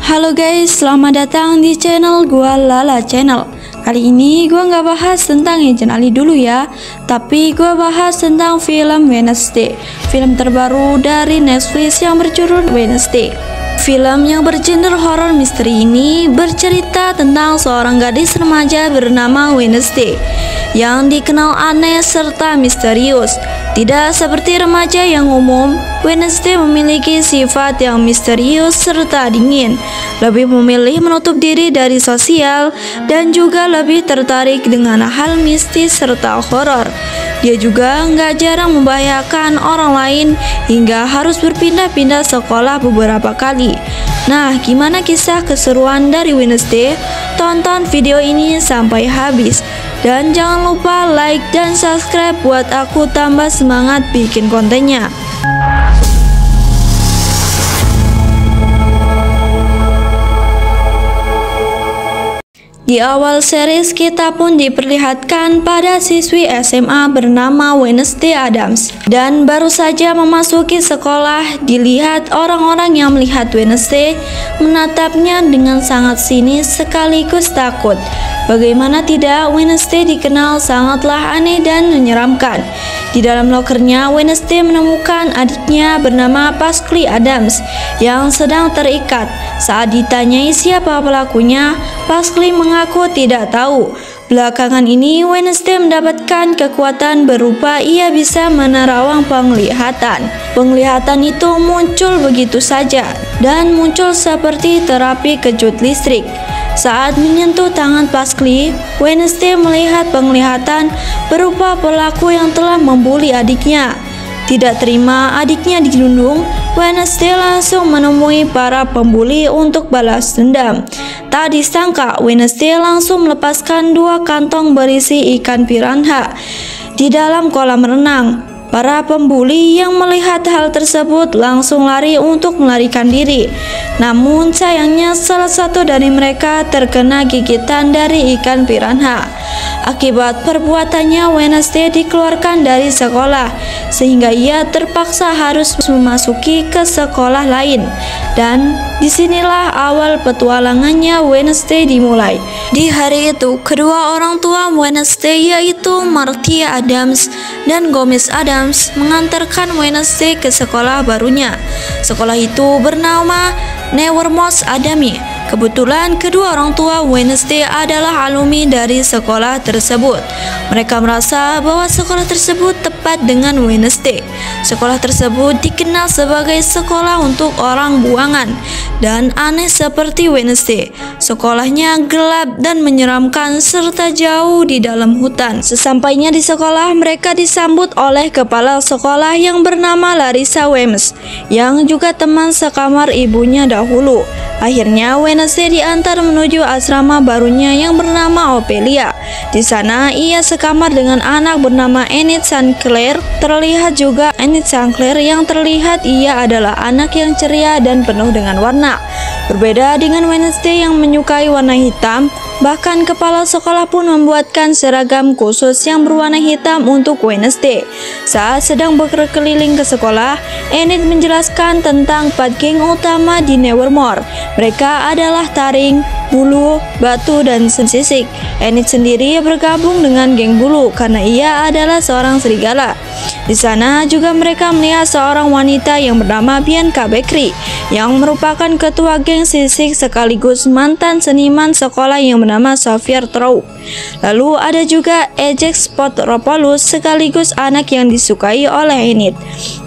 Halo guys, selamat datang di channel gua Lala Channel. Kali ini gua nggak bahas tentang Agent Ali dulu ya, tapi gua bahas tentang film Wednesday, film terbaru dari Netflix yang berjudul Wednesday. Film yang bergenre horor misteri ini bercerita tentang seorang gadis remaja bernama Wednesday yang dikenal aneh serta misterius. Tidak seperti remaja yang umum, Wednesday memiliki sifat yang misterius serta dingin, lebih memilih menutup diri dari sosial, dan juga lebih tertarik dengan hal mistis serta horor. Dia juga nggak jarang membahayakan orang lain hingga harus berpindah-pindah sekolah beberapa kali. Nah, gimana kisah keseruan dari Wednesday? Tonton video ini sampai habis. Dan jangan lupa like dan subscribe buat aku tambah semangat bikin kontennya. Di awal series kita pun diperlihatkan pada siswi SMA bernama Wednesday Addams, dan baru saja memasuki sekolah dilihat orang-orang yang melihat Wednesday menatapnya dengan sangat sinis sekaligus takut. Bagaimana tidak, Wednesday dikenal sangatlah aneh dan menyeramkan. Di dalam lokernya, Wednesday menemukan adiknya bernama Pascli Addams yang sedang terikat. Saat ditanyai siapa pelakunya, Pascli mengaku tidak tahu. Belakangan ini, Wednesday mendapatkan kekuatan berupa ia bisa menerawang penglihatan. Penglihatan itu muncul begitu saja dan muncul seperti terapi kejut listrik. Saat menyentuh tangan Pascli, Wednesday melihat penglihatan berupa pelaku yang telah membuli adiknya. Tidak terima adiknya dirundung, Wednesday langsung menemui para pembuli untuk balas dendam. Tak disangka, Wednesday langsung melepaskan 2 kantong berisi ikan piranha di dalam kolam renang. Para pembuli yang melihat hal tersebut langsung lari untuk melarikan diri. Namun sayangnya salah satu dari mereka terkena gigitan dari ikan piranha. Akibat perbuatannya, Wednesday dikeluarkan dari sekolah sehingga ia terpaksa harus memasuki ke sekolah lain. Dan disinilah awal petualangannya Wednesday dimulai. Di hari itu, kedua orang tua Wednesday yaitu Martia Addams dan Gomez Addams mengantarkan Wednesday ke sekolah barunya. Sekolah itu bernama Nevermore Academy. Kebetulan kedua orang tua Wednesday adalah alumni dari sekolah tersebut. Mereka merasa bahwa sekolah tersebut tepat dengan Wednesday. Sekolah tersebut dikenal sebagai sekolah untuk orang buangan dan aneh seperti Wednesday. Sekolahnya gelap dan menyeramkan serta jauh di dalam hutan. Sesampainya di sekolah, mereka disambut oleh kepala sekolah yang bernama Larissa Weems, yang juga teman sekamar ibunya dahulu. Akhirnya Wednesday diantar menuju asrama barunya yang bernama Ophelia. Di sana ia sekamar dengan anak bernama Enid Sinclair. Terlihat juga Enid Sinclair yang terlihat ia adalah anak yang ceria dan penuh dengan warna. Berbeda dengan Wednesday yang menyukai warna hitam, bahkan kepala sekolah pun membuatkan seragam khusus yang berwarna hitam untuk Wednesday. Saat sedang berkeliling ke sekolah, Enid menjelaskan tentang 4 geng utama di Nevermore. Mereka adalah taring, bulu, batu, dan sisik. Enid sendiri bergabung dengan geng bulu karena ia adalah seorang serigala. Di sana juga mereka melihat seorang wanita yang bernama Bianca Beckery yang merupakan ketua geng sisik sekaligus mantan seniman sekolah yang bernama Xavier Trout. Lalu ada juga Ajax Potropoulos sekaligus anak yang disukai oleh Enid.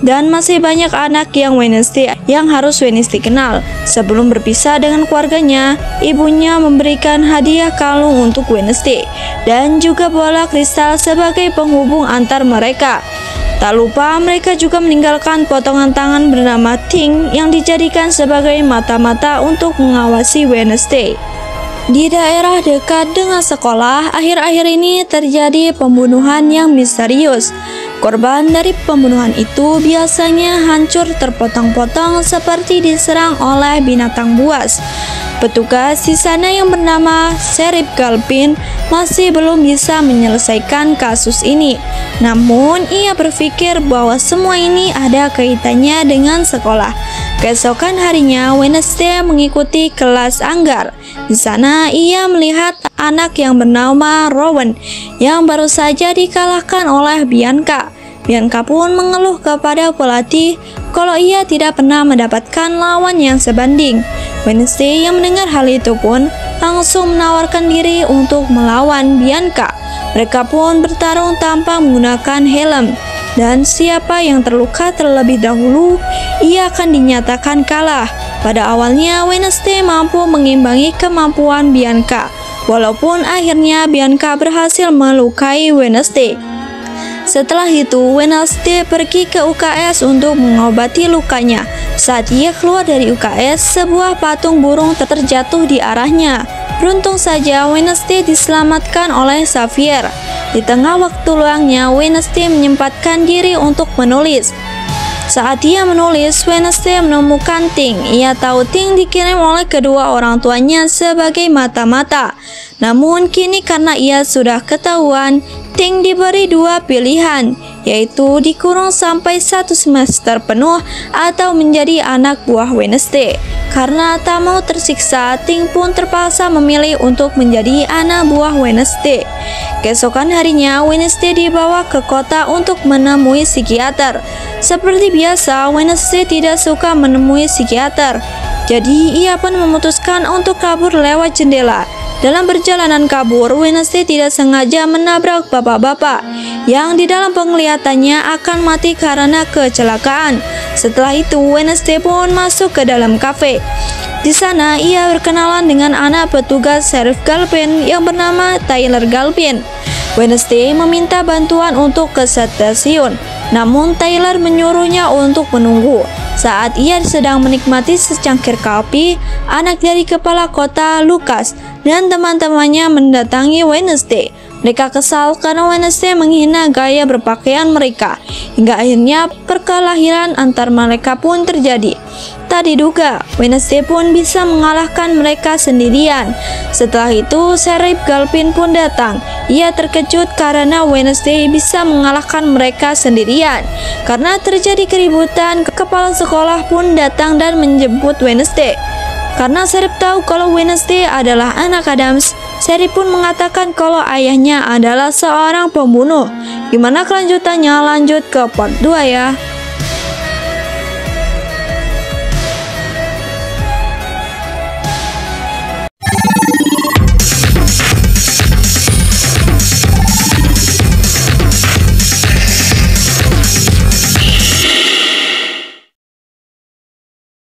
Dan masih banyak anak yang Wednesday yang harus Wednesday kenal. Sebelum berpisah dengan keluarganya, ibunya memberikan hadiah kalung untuk Wednesday dan juga bola kristal sebagai penghubung antar mereka. Tak lupa mereka juga meninggalkan potongan tangan bernama Ting yang dijadikan sebagai mata-mata untuk mengawasi Wednesday. Di daerah dekat dengan sekolah, akhir-akhir ini terjadi pembunuhan yang misterius. Korban dari pembunuhan itu biasanya hancur terpotong-potong seperti diserang oleh binatang buas. Petugas di sana yang bernama Sheriff Galpin masih belum bisa menyelesaikan kasus ini. Namun ia berpikir bahwa semua ini ada kaitannya dengan sekolah. Keesokan harinya, Wednesday mengikuti kelas anggar. Di sana, ia melihat anak yang bernama Rowan yang baru saja dikalahkan oleh Bianca. Bianca pun mengeluh kepada pelatih kalau ia tidak pernah mendapatkan lawan yang sebanding. Wednesday yang mendengar hal itu pun langsung menawarkan diri untuk melawan Bianca. Mereka pun bertarung tanpa menggunakan helm. Dan siapa yang terluka terlebih dahulu, ia akan dinyatakan kalah. Pada awalnya, Wednesday mampu mengimbangi kemampuan Bianca, walaupun akhirnya Bianca berhasil melukai Wednesday. Setelah itu, Wednesday pergi ke UKS untuk mengobati lukanya. Saat ia keluar dari UKS, sebuah patung burung terjatuh di arahnya. Beruntung saja, Wednesday diselamatkan oleh Xavier. Di tengah waktu luangnya, Wednesday menyempatkan diri untuk menulis. Saat ia menulis, Wednesday menemukan Ting. Ia tahu Ting dikirim oleh kedua orang tuanya sebagai mata-mata. Namun kini karena ia sudah ketahuan, Ting diberi dua pilihan, yaitu dikurung sampai 1 semester penuh atau menjadi anak buah Wednesday. Karena tak mau tersiksa, Ting pun terpaksa memilih untuk menjadi anak buah Wednesday. Keesokan harinya, Wednesday dibawa ke kota untuk menemui psikiater. Seperti biasa, Wednesday tidak suka menemui psikiater. Jadi, ia pun memutuskan untuk kabur lewat jendela. Dalam perjalanan kabur, Wednesday tidak sengaja menabrak bapak-bapak yang di dalam penglihatannya akan mati karena kecelakaan. Setelah itu, Wednesday pun masuk ke dalam kafe. Di sana, ia berkenalan dengan anak petugas Sheriff Galpin yang bernama Tyler Galpin. Wednesday meminta bantuan untuk ke stasiun, namun Tyler menyuruhnya untuk menunggu. Saat ia sedang menikmati secangkir kopi, anak dari kepala kota, Lucas, dan teman-temannya mendatangi Wednesday. Mereka kesal karena Wednesday menghina gaya berpakaian mereka, hingga akhirnya perkelahian antar mereka pun terjadi. Tak diduga, Wednesday pun bisa mengalahkan mereka sendirian. Setelah itu, Sheriff Galpin pun datang. Ia terkejut karena Wednesday bisa mengalahkan mereka sendirian. Karena terjadi keributan, kepala sekolah pun datang dan menjemput Wednesday. Karena Sheriff tahu kalau Wednesday adalah anak Adams, Sheriff pun mengatakan kalau ayahnya adalah seorang pembunuh. Gimana kelanjutannya? Lanjut ke part 2 ya.